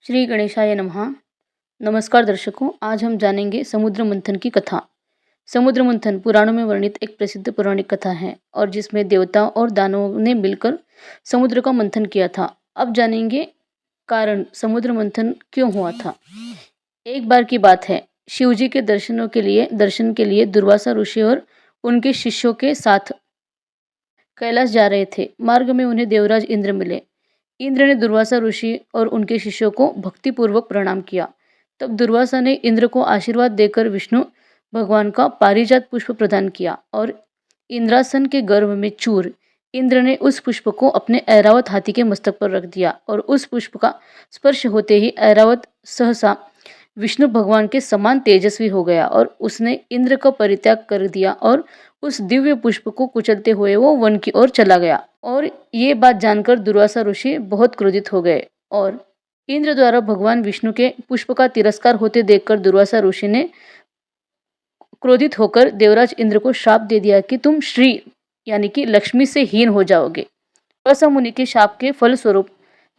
श्री गणेशाय नमः। नमस्कार दर्शकों, आज हम जानेंगे समुद्र मंथन की कथा। समुद्र मंथन पुराणों में वर्णित एक प्रसिद्ध पौराणिक कथा है और जिसमें देवताओं और दानवों ने मिलकर समुद्र का मंथन किया था। अब जानेंगे कारण समुद्र मंथन क्यों हुआ था। एक बार की बात है, शिवजी के दर्शन के लिए दुर्वासा ऋषि और उनके शिष्यों के साथ कैलाश जा रहे थे। मार्ग में उन्हें देवराज इंद्र मिले। इंद्र ने दुर्वासा ऋषि और उनके शिष्यों को भक्तिपूर्वक प्रणाम किया। तब दुर्वासा ने इंद्र को आशीर्वाद देकर विष्णु भगवान का पारिजात पुष्प प्रदान किया और इंद्रासन के गर्भ में चूर इंद्र ने उस पुष्प को अपने ऐरावत हाथी के मस्तक पर रख दिया और उस पुष्प का स्पर्श होते ही ऐरावत सहसा विष्णु भगवान के समान तेजस्वी हो गया और उसने इंद्र का परित्याग कर दिया और उस दिव्य पुष्प को कुचलते हुए वो वन की ओर चला गया। और ये बात जानकर दुर्वासा ऋषि बहुत क्रोधित हो गए और इंद्र द्वारा भगवान विष्णु के पुष्प का तिरस्कार होते देखकर दुर्वासा ऋषि ने क्रोधित होकर देवराज इंद्र को श्राप दे दिया कि तुम श्री यानी कि लक्ष्मी से हीन हो जाओगे। दुर्वासा मुनि के शाप के फलस्वरूप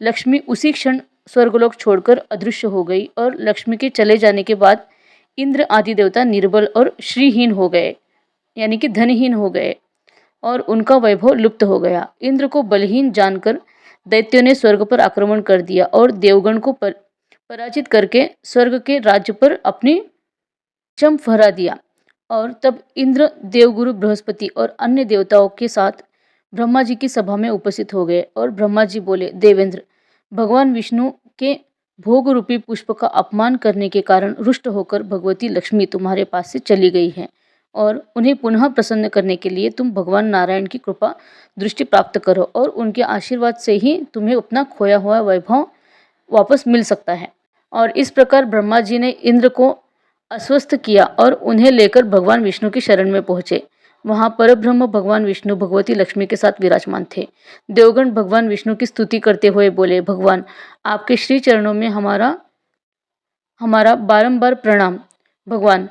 लक्ष्मी उसी क्षण स्वर्गलोक छोड़कर अदृश्य हो गई और लक्ष्मी के चले जाने के बाद इंद्र आदि देवता निर्बल और श्रीहीन हो गए यानी कि धनहीन हो गए और उनका वैभव लुप्त हो गया। इंद्र को बलहीन जानकर दैत्यों ने स्वर्ग पर आक्रमण कर दिया और देवगण को पराजित करके स्वर्ग के राज्य पर अपनी चम फहरा दिया। और तब इंद्र देवगुरु बृहस्पति और अन्य देवताओं के साथ ब्रह्मा जी की सभा में उपस्थित हो गए और ब्रह्मा जी बोले, देवेंद्र, भगवान विष्णु के भोग रूपी पुष्प का अपमान करने के कारण रुष्ट होकर भगवती लक्ष्मी तुम्हारे पास से चली गई है और उन्हें पुनः प्रसन्न करने के लिए तुम भगवान नारायण की कृपा दृष्टि प्राप्त करो और उनके आशीर्वाद से ही तुम्हें अपना खोया हुआ वैभव वापस मिल सकता है। और इस प्रकार ब्रह्मा जी ने इंद्र को अस्वस्थ किया और उन्हें लेकर भगवान विष्णु की शरण में पहुंचे। वहां परब्रह्म भगवान विष्णु भगवती लक्ष्मी के साथ विराजमान थे। देवगण भगवान विष्णु की स्तुति करते हुए बोले, भगवान, आपके श्री चरणों में हमारा हमारा बारंबार प्रणाम। भगवान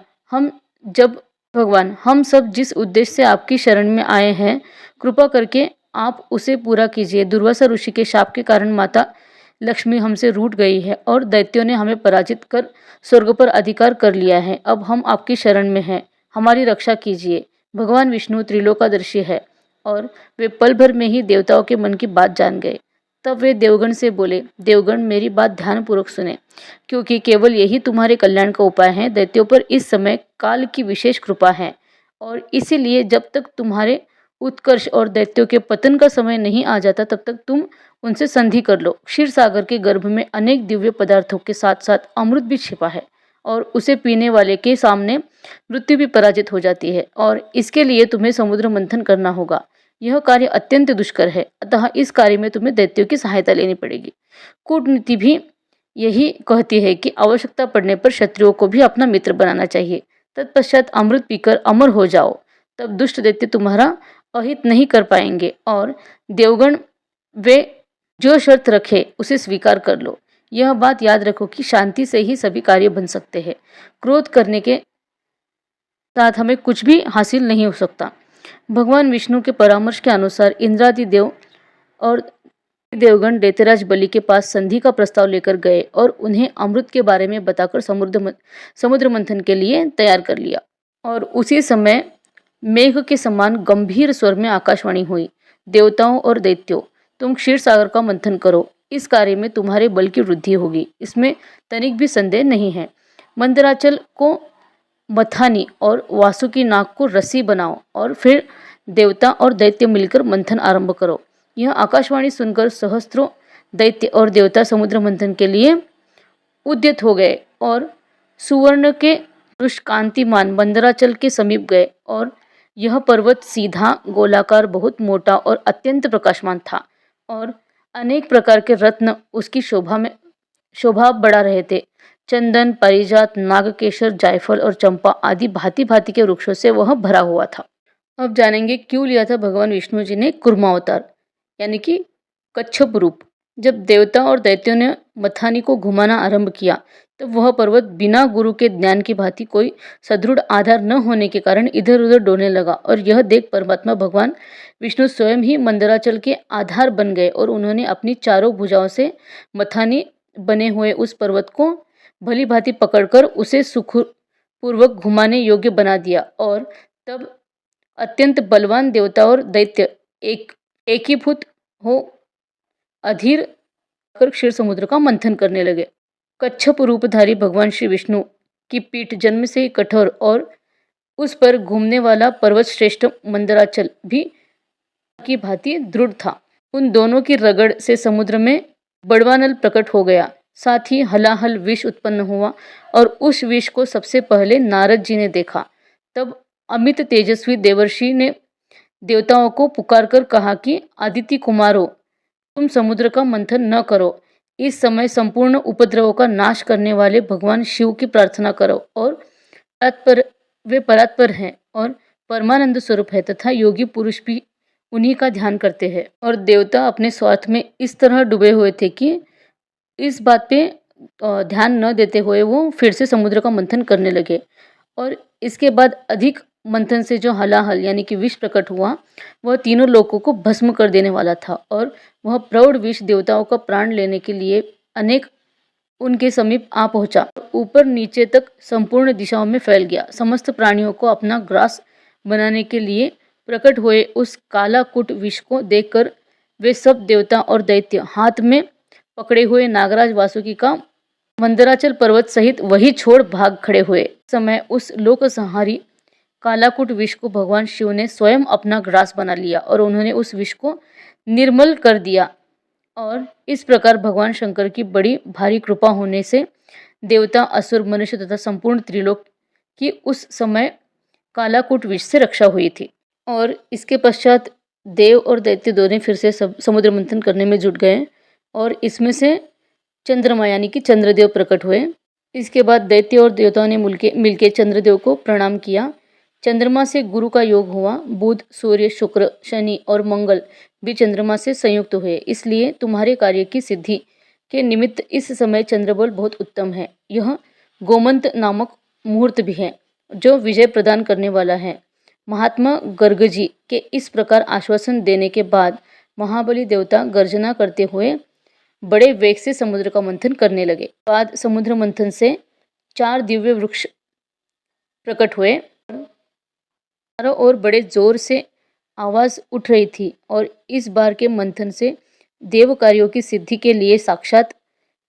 हम सब जिस उद्देश्य से आपकी शरण में आए हैं, कृपा करके आप उसे पूरा कीजिए। दुर्वासा ऋषि के शाप के कारण माता लक्ष्मी हमसे रूठ गई है और दैत्यों ने हमें पराजित कर स्वर्ग पर अधिकार कर लिया है। अब हम आपकी शरण में हैं, हमारी रक्षा कीजिए। भगवान विष्णु त्रिलोकादर्शी है और वे पल भर में ही देवताओं के मन की बात जान गए। तब वे देवगण से बोले, देवगण, मेरी बात ध्यानपूर्वक सुने, क्योंकि केवल यही तुम्हारे कल्याण का उपाय है। दैत्यों पर इस समय काल की विशेष कृपा है और इसीलिए जब तक तुम्हारे उत्कर्ष और दैत्यों के पतन का समय नहीं आ जाता तब तक तुम उनसे संधि कर लो। क्षीर सागर के गर्भ में अनेक दिव्य पदार्थों के साथ साथ अमृत भी छिपा है और उसे पीने वाले के सामने मृत्यु भी पराजित हो जाती है और इसके लिए तुम्हें समुद्र मंथन करना होगा। यह कार्य अत्यंत दुष्कर है, अतः इस कार्य में तुम्हें दैत्यों की सहायता लेनी पड़ेगी। कूटनीति भी यही कहती है कि आवश्यकता पड़ने पर शत्रुओं को भी अपना मित्र बनाना चाहिए। तत्पश्चात अमृत पीकर अमर हो जाओ, तब दुष्ट दैत्य तुम्हारा अहित नहीं कर पाएंगे और देवगण वे जो शर्त रखे उसे स्वीकार कर लो। यह बात याद रखो कि शांति से ही सभी कार्य बन सकते हैं। क्रोध करने के साथ हमें कुछ भी हासिल नहीं हो सकता। भगवान विष्णु के परामर्श के अनुसार इंद्रादि देव और देवगण दैत्यराज बलि के पास संधि का प्रस्ताव लेकर गए और उन्हें अमृत के बारे में बताकर समुद्र मंथन के लिए तैयार कर लिया। और उसी समय मेघ के समान गंभीर स्वर में आकाशवाणी हुई, देवताओं और दैत्यों, तुम क्षीर सागर का मंथन करो। इस कार्य में तुम्हारे बल की वृद्धि होगी, इसमें तनिक भी संदेह नहीं है। मंदराचल को मथानी और वासुकी नाग को रस्सी बनाओ और फिर देवता और दैत्य मिलकर मंथन आरंभ करो। यह आकाशवाणी सुनकर सहस्त्रों दैत्य और देवता समुद्र मंथन के लिए उद्यत हो गए और सुवर्ण के कांतिमान मंदराचल के समीप गए और यह पर्वत सीधा, गोलाकार, बहुत मोटा और अत्यंत प्रकाशमान था और अनेक प्रकार के रत्न उसकी शोभा बढ़ा रहे थे। चंदन, पारिजात, नागकेशर, जायफल और चंपा आदि भांति भांति के वृक्षों से वह भरा हुआ था। अब जानेंगे क्यों लिया था भगवान विष्णु जी ने कूर्मावतार यानी कि कच्छप रूप। जब देवता और दैत्यों ने मथानी को घुमाना आरंभ किया तब वह पर्वत बिना गुरु के ज्ञान की भांति कोई सदृढ़ आधार न होने के कारण इधर उधर डोलने लगा और यह देख परमात्मा भगवान विष्णु स्वयं ही मंदराचल के आधार बन गए और उन्होंने अपनी चारों भुजाओं से मथानी बने हुए उस पर्वत को भली भांति पकड़कर उसे सुखपूर्वक घुमाने योग्य बना दिया। और तब अत्यंत बलवान देवता और दैत्य एकीभूत हो अधीर कर क्षीर समुद्र का मंथन करने लगे। कच्छप रूपधारी भगवान श्री विष्णु की पीठ जन्म से ही कठोर और उस पर घूमने वाला पर्वत श्रेष्ठ मंदराचल भी की भांति दृढ़ था। उन दोनों की रगड़ से समुद्र में बड़वानल प्रकट हो गया। साथ ही हलाहल विष उत्पन्न हुआ और उस विष को सबसे पहले नारद जी ने देखा। तब अमित तेजस्वी देवर्षि ने देवताओं को पुकार कर कहा कि आदित्य कुमारों, तुम समुद्र का मंथन न करो। इस समय संपूर्ण उपद्रवों का नाश करने वाले भगवान शिव की प्रार्थना करो। और वे परात्पर हैं और परमानंद स्वरूप है तथा योगी पुरुष भी उन्हीं का ध्यान करते हैं। और देवता अपने स्वार्थ में इस तरह डूबे हुए थे कि इस बात पे ध्यान न देते हुए वो फिर से समुद्र का मंथन करने लगे। और इसके बाद अधिक मंथन से जो हलाहल यानी कि विष प्रकट हुआ, वह तीनों लोगों को भस्म कर देने वाला था। और वह प्रौढ़ विष देवताओं का प्राण लेने के लिए अनेक उनके समीप आ पहुंचा। ऊपर नीचे तक संपूर्ण दिशाओं में फैल गया। समस्त प्राणियों को अपना ग्रास बनाने के लिए प्रकट हुए उस कालाकुट विष को देखकर वे सब देवता और दैत्य हाथ में पकड़े हुए नागराज वासुकी का मंदराचल पर्वत सहित वही छोड़ भाग खड़े हुए। समय उस लोक संहारी कालाकुट विष को भगवान शिव ने स्वयं अपना ग्रास बना लिया और उन्होंने उस विष को निर्मल कर दिया। और इस प्रकार भगवान शंकर की बड़ी भारी कृपा होने से देवता, असुर, मनुष्य तथा संपूर्ण त्रिलोक की उस समय कालाकुट विष से रक्षा हुई थी। और इसके पश्चात देव और दैत्य दोनों फिर से समुद्र मंथन करने में जुट गए और इसमें से चंद्रमा यानी कि चंद्रदेव प्रकट हुए। इसके बाद दैत्य और देवताओं ने मिलके चंद्रदेव को प्रणाम किया। चंद्रमा से गुरु का योग हुआ। बुध, सूर्य, शुक्र, शनि और मंगल भी चंद्रमा से संयुक्त हुए। इसलिए तुम्हारे कार्य की सिद्धि के निमित्त इस समय चंद्रबल बहुत उत्तम है। यह गोमंत नामक मुहूर्त भी है जो विजय प्रदान करने वाला है। महात्मा गर्ग जी के इस प्रकार आश्वासन देने के बाद महाबली देवता गर्जना करते हुए बड़े वेग से समुद्र का मंथन करने लगे। बाद समुद्र मंथन से 4 दिव्य वृक्ष प्रकट हुए। चारों ओर बड़े जोर से आवाज उठ रही थी और इस बार के मंथन से देव कार्यों की सिद्धि के लिए साक्षात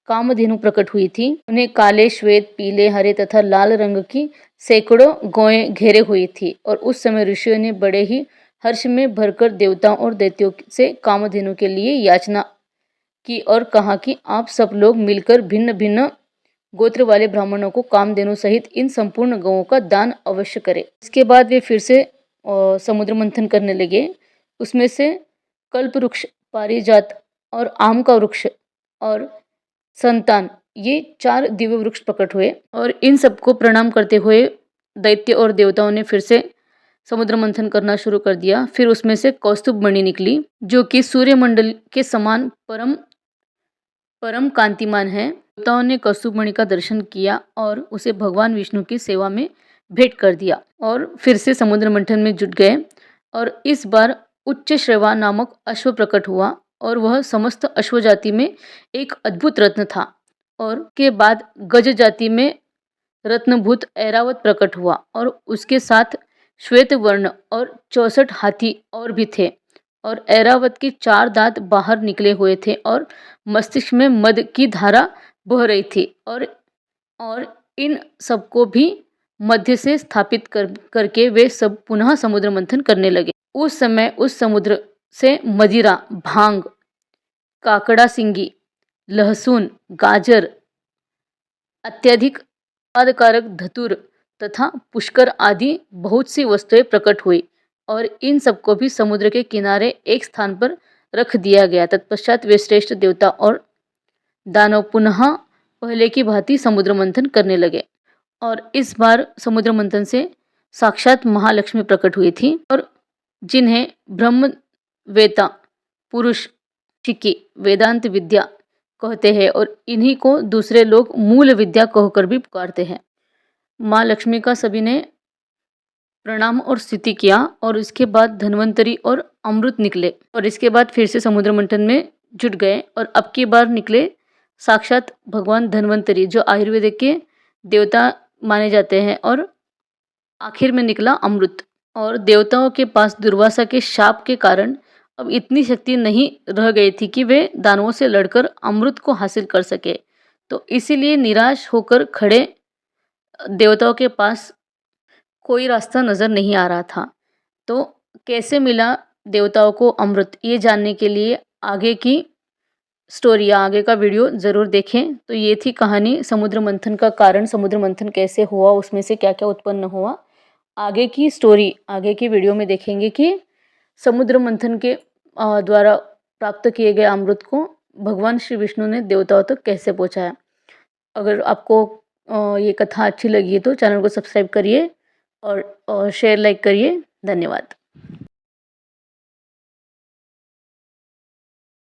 कामधेनु प्रकट हुई थी। उन्हें काले, श्वेत, पीले, हरे तथा लाल रंग की सैकड़ों गौएं घेरे हुई थी। और उस समय ऋषियों ने बड़े ही हर्ष में भरकर देवताओं और दैत्यों से कामधेनु के लिए याचना की और कहा कि आप सब लोग मिलकर भिन्न भिन्न गोत्र वाले ब्राह्मणों को कामधेनु सहित इन संपूर्ण गौओं का दान अवश्य करें। इसके बाद वे फिर से समुद्र मंथन करने लगे। उसमें से कल्प वृक्ष, पारिजात और आम का वृक्ष और संतान, ये 4 दिव्य वृक्ष प्रकट हुए। और इन सबको प्रणाम करते हुए दैत्य और देवताओं ने फिर से समुद्र मंथन करना शुरू कर दिया। फिर उसमें से कौस्तुभ मणि निकली जो कि सूर्यमंडल के समान परम कांतिमान है। देवताओं ने कौस्तुभ मणि का दर्शन किया और उसे भगवान विष्णु की सेवा में भेंट कर दिया और फिर से समुद्र मंथन में जुट गए। और इस बार उच्च श्रवा नामक अश्व प्रकट हुआ और वह समस्त अश्व जाति में एक अद्भुत रत्न था। और के बाद गज जाति में रत्नभूत ऐरावत प्रकट हुआ और उसके साथ श्वेत वर्ण और 64 हाथी और भी थे। और ऐरावत के 4 दांत बाहर निकले हुए थे और मस्तिष्क में मद की धारा बह रही थी। और इन सबको भी मध्य से स्थापित करके वे सब पुनः समुद्र मंथन करने लगे। उस समय उस समुद्र से मदिरा, भांग, काकड़ा सिंगी, लहसुन, गाजर, अत्यधिक स्वादकारक धतूर तथा पुष्कर आदि बहुत सी वस्तुएं प्रकट हुई और इन सबको भी समुद्र के किनारे एक स्थान पर रख दिया गया। तत्पश्चात वे श्रेष्ठ देवता और दानव पुनः पहले की भांति समुद्र मंथन करने लगे। और इस बार समुद्र मंथन से साक्षात महालक्ष्मी प्रकट हुई थी और जिन्हें ब्रह्मवेत्ता पुरुष की वेदांत विद्या कहते हैं और इन्हीं को दूसरे लोग मूल विद्या कहकर भी पुकारते हैं। माँ लक्ष्मी का सभी ने प्रणाम और स्तुति किया और इसके बाद धन्वंतरी और अमृत निकले और इसके बाद फिर से समुद्र मंथन में जुट गए और अब की बार निकले साक्षात भगवान धन्वंतरी जो आयुर्वेद के देवता माने जाते हैं, और आखिर में निकला अमृत। और देवताओं के पास दुर्वासा के शाप के कारण अब इतनी शक्ति नहीं रह गई थी कि वे दानवों से लड़कर अमृत को हासिल कर सके। तो इसीलिए निराश होकर खड़े देवताओं के पास कोई रास्ता नज़र नहीं आ रहा था। तो कैसे मिला देवताओं को अमृत, ये जानने के लिए आगे की स्टोरी या आगे का वीडियो ज़रूर देखें। तो ये थी कहानी समुद्र मंथन का कारण, समुद्र मंथन कैसे हुआ, उसमें से क्या-क्या उत्पन्न हुआ। आगे की स्टोरी आगे की वीडियो में देखेंगे कि समुद्र मंथन के द्वारा प्राप्त किए गए अमृत को भगवान श्री विष्णु ने देवताओं तक कैसे पहुँचाया। अगर आपको ये कथा अच्छी लगी है तो चैनल को सब्सक्राइब करिए और शेयर लाइक करिए। धन्यवाद।